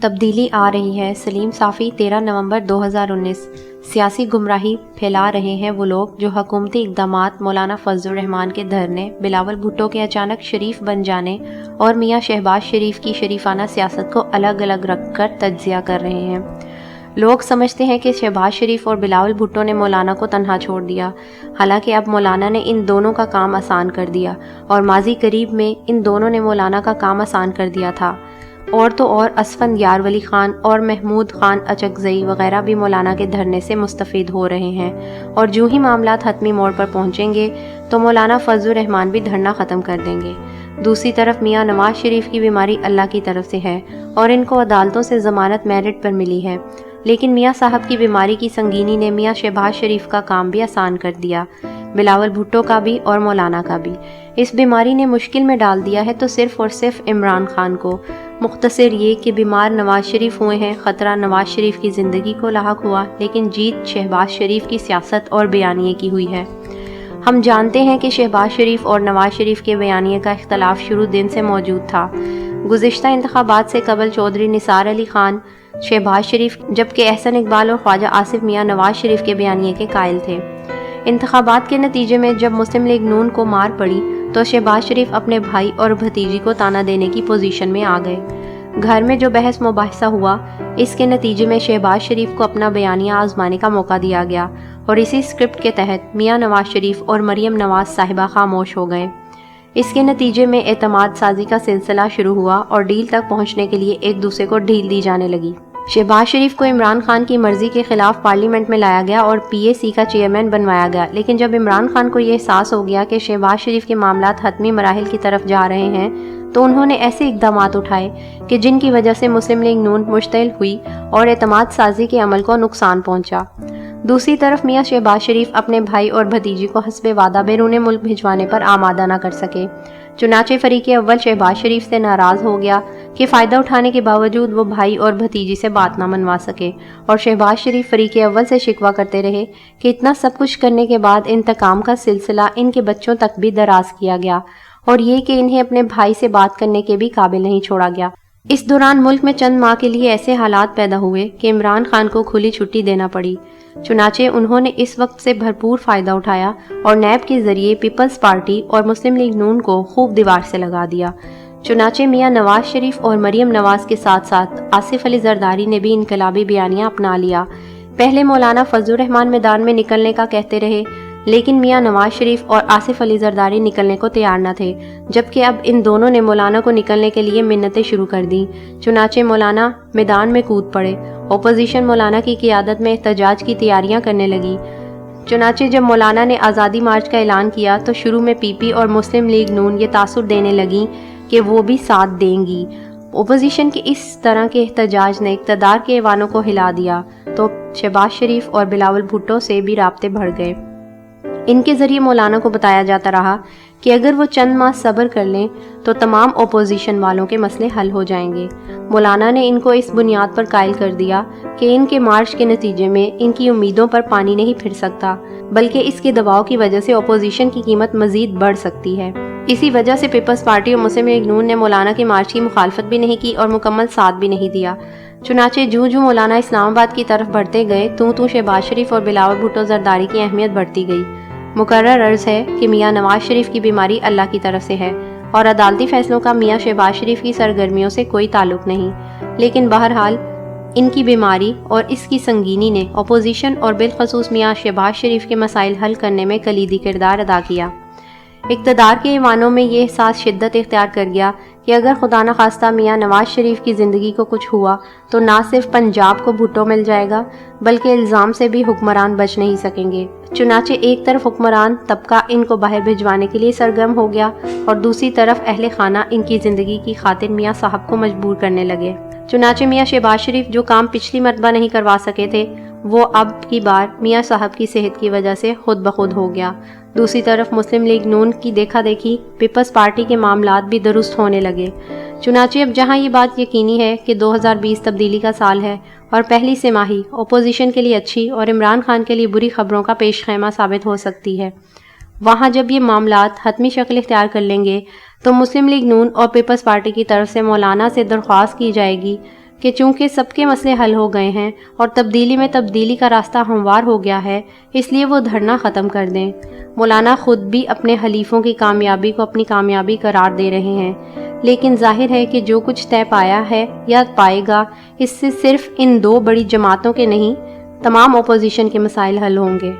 تبدیلی آ رہی ہے۔ سلیم صافی 13 نومبر 2019۔ سیاسی گمراہی پھیلا رہے ہیں وہ لوگ جو حکومتی اقدامات، مولانا فضل الرحمان کے دھرنے، بلاول بھٹو کے اچانک شریف بن جانے اور میاں شہباز شریف کی شریفانہ سیاست کو الگ الگ رکھ کر تجزیہ کر رہے ہیں۔ لوگ سمجھتے ہیں کہ شہباز شریف اور بلاول بھٹو نے مولانا کو تنہا چھوڑ دیا، حالانکہ اب مولانا نے ان دونوں کا کام آسان کر دیا، اور ماضی قریب میں ان دونوں نے مولانا کا کام آسان کر دیا تھا۔ اور تو اور اسفند یار ولی خان اور محمود خان اچکزئی وغیرہ بھی مولانا کے دھرنے سے مستفید ہو رہے ہیں، اور جو ہی معاملات حتمی موڑ پر پہنچیں گے تو مولانا فضل الرحمان بھی دھرنا ختم کر دیں گے۔ دوسری طرف میاں نواز شریف کی بیماری اللہ کی طرف سے ہے اور ان کو عدالتوں سے ضمانت میرٹ پر ملی ہے، لیکن میاں صاحب کی بیماری کی سنگینی نے میاں شہباز شریف کا کام بھی آسان کر دیا، بلاول بھٹو کا بھی اور مولانا کا بھی۔ اس بیماری نے مشکل میں ڈال دیا ہے تو صرف اور صرف عمران خان کو۔ مختصر یہ کہ بیمار نواز شریف ہوئے ہیں، خطرہ نواز شریف کی زندگی کو لاحق ہوا، لیکن جیت شہباز شریف کی سیاست اور بیانیے کی ہوئی ہے۔ ہم جانتے ہیں کہ شہباز شریف اور نواز شریف کے بیانیے کا اختلاف شروع دن سے موجود تھا۔ گزشتہ انتخابات سے قبل چودھری نثار علی خان شہباز شریف جبکہ احسن اقبال اور خواجہ آصف میاں نواز شریف کے بیانیے کے قائل تھے۔ انتخابات کے نتیجے میں جب مسلم لیگ نون کو مار پڑی تو شہباز شریف اپنے بھائی اور بھتیجی کو تانا دینے کی پوزیشن میں آ گئے۔ گھر میں جو بحث مباحثہ ہوا، اس کے نتیجے میں شہباز شریف کو اپنا بیانیہ آزمانے کا موقع دیا گیا، اور اسی اسکرپٹ کے تحت میاں نواز شریف اور مریم نواز صاحبہ خاموش ہو گئے۔ اس کے نتیجے میں اعتماد سازی کا سلسلہ شروع ہوا اور ڈیل تک پہنچنے کے لیے ایک دوسرے کو ڈھیل دی جانے لگی۔ شہباز شریف کو عمران خان کی مرضی کے خلاف پارلیمنٹ میں لایا گیا اور پی اے سی کا چیئرمین بنوایا گیا، لیکن جب عمران خان کو یہ احساس ہو گیا کہ شہباز شریف کے معاملات حتمی مراحل کی طرف جا رہے ہیں تو انہوں نے ایسے اقدامات اٹھائے کہ جن کی وجہ سے مسلم لیگ نون مشتعل ہوئی اور اعتماد سازی کے عمل کو نقصان پہنچا۔ دوسری طرف میاں شہباز شریف اپنے بھائی اور بھتیجی کو حسب وعدہ بیرون ملک بھجوانے پر آمادہ نہ کر سکے، چنانچہ فریق اول شہباز شریف سے ناراض ہو گیا کہ فائدہ اٹھانے کے باوجود وہ بھائی اور بھتیجی سے بات نہ منوا سکے، اور شہباز شریف فریق اول سے شکوہ کرتے رہے کہ اتنا سب کچھ کرنے کے بعد انتقام کا سلسلہ ان کے بچوں تک بھی دراز کیا گیا، اور یہ کہ انہیں اپنے بھائی سے بات کرنے کے بھی قابل نہیں چھوڑا گیا۔ اس دوران ملک میں چند ماہ کے لیے ایسے حالات پیدا ہوئے کہ عمران خان کو کھلی چھٹی دینا پڑی، چنانچہ انہوں نے اس وقت سے بھرپور فائدہ اٹھایا اور نیب کے ذریعے پیپلز پارٹی اور مسلم لیگ نون کو خوب دیوار سے لگا دیا۔ چنانچہ میاں نواز شریف اور مریم نواز کے ساتھ ساتھ آصف علی زرداری نے بھی انقلابی بیانیہ اپنا لیا۔ پہلے مولانا فضل الرحمان میدان میں نکلنے کا کہتے رہے، لیکن میاں نواز شریف اور آصف علی زرداری نکلنے کو تیار نہ تھے، جبکہ اب ان دونوں نے مولانا کو نکلنے کے لیے منتیں شروع کر دیں۔ چنانچہ مولانا میدان میں کود پڑے، اپوزیشن مولانا کی قیادت میں احتجاج کی تیاریاں کرنے لگی۔ چنانچہ جب مولانا نے آزادی مارچ کا اعلان کیا تو شروع میں پی پی اور مسلم لیگ نون یہ تاثر دینے لگیں کہ وہ بھی ساتھ دیں گی۔ اپوزیشن کے اس طرح کے احتجاج نے اقتدار کے ایوانوں کو ہلا دیا تو شہباز شریف اور بلاول بھٹو سے بھی رابطے بڑھ گئے۔ ان کے ذریعے مولانا کو بتایا جاتا رہا کہ اگر وہ چند ماہ صبر کر لیں تو تمام اپوزیشن والوں کے مسئلے حل ہو جائیں گے۔ مولانا نے ان کو اس بنیاد پر قائل کر دیا کہ ان کے مارچ کے نتیجے میں ان کی امیدوں پر پانی نہیں پھر سکتا، بلکہ اس کے دباؤ کی وجہ سے اپوزیشن کی قیمت مزید بڑھ سکتی ہے۔ اسی وجہ سے پیپلز پارٹی اور مسلم لیگ نون نے مولانا کی مارچ کی مخالفت بھی نہیں کی اور مکمل ساتھ بھی نہیں دیا۔ چنانچہ جو مولانا اسلام آباد کی طرف بڑھتے گئے تو شہباز شریف اور بلاول بھٹو زرداری کی اہمیت بڑھتی گئی۔ مقرر عرض ہے کہ میاں نواز شریف کی بیماری اللہ کی طرف سے ہے اور عدالتی فیصلوں کا میاں شہباز شریف کی سرگرمیوں سے کوئی تعلق نہیں، لیکن بہرحال ان کی بیماری اور اس کی سنگینی نے اپوزیشن اور بالخصوص میاں شہباز شریف کے مسائل حل کرنے میں کلیدی کردار ادا کیا۔ اقتدار کے ایوانوں میں یہ احساس شدت اختیار کر گیا کہ اگر خدا نخواستہ میاں نواز شریف کی زندگی کو کچھ ہوا تو نہ صرف پنجاب کو بھٹو مل جائے گا بلکہ الزام سے بھی حکمران بچ نہیں سکیں گے۔ چنانچہ ایک طرف حکمران طبقہ ان کو باہر بھجوانے کے لیے سرگرم ہو گیا اور دوسری طرف اہل خانہ ان کی زندگی کی خاطر میاں صاحب کو مجبور کرنے لگے۔ چنانچہ میاں شہباز شریف جو کام پچھلی مرتبہ نہیں کروا سکے تھے وہ اب کی بار میاں صاحب کی صحت کی وجہ سے خود بخود ہو گیا۔ دوسری طرف مسلم لیگ نون کی دیکھا دیکھی پیپلز پارٹی کے معاملات بھی درست ہونے لگے۔ چنانچہ اب جہاں یہ بات یقینی ہے کہ 2020 تبدیلی کا سال ہے اور پہلی سہ ماہی اپوزیشن کے لیے اچھی اور عمران خان کے لیے بری خبروں کا پیش خیمہ ثابت ہو سکتی ہے، وہاں جب یہ معاملات حتمی شکل اختیار کر لیں گے تو مسلم لیگ نون اور پیپلز پارٹی کی طرف سے مولانا سے درخواست کی جائے گی کہ چونکہ سب کے مسئلے حل ہو گئے ہیں اور تبدیلی میں تبدیلی کا راستہ ہموار ہو گیا ہے، اس لیے وہ دھرنا ختم کر دیں۔ مولانا خود بھی اپنے حلیفوں کی کامیابی کو اپنی کامیابی قرار دے رہے ہیں، لیکن ظاہر ہے کہ جو کچھ طے پایا ہے یا پائے گا، اس سے صرف ان دو بڑی جماعتوں کے نہیں، تمام اپوزیشن کے مسائل حل ہوں گے۔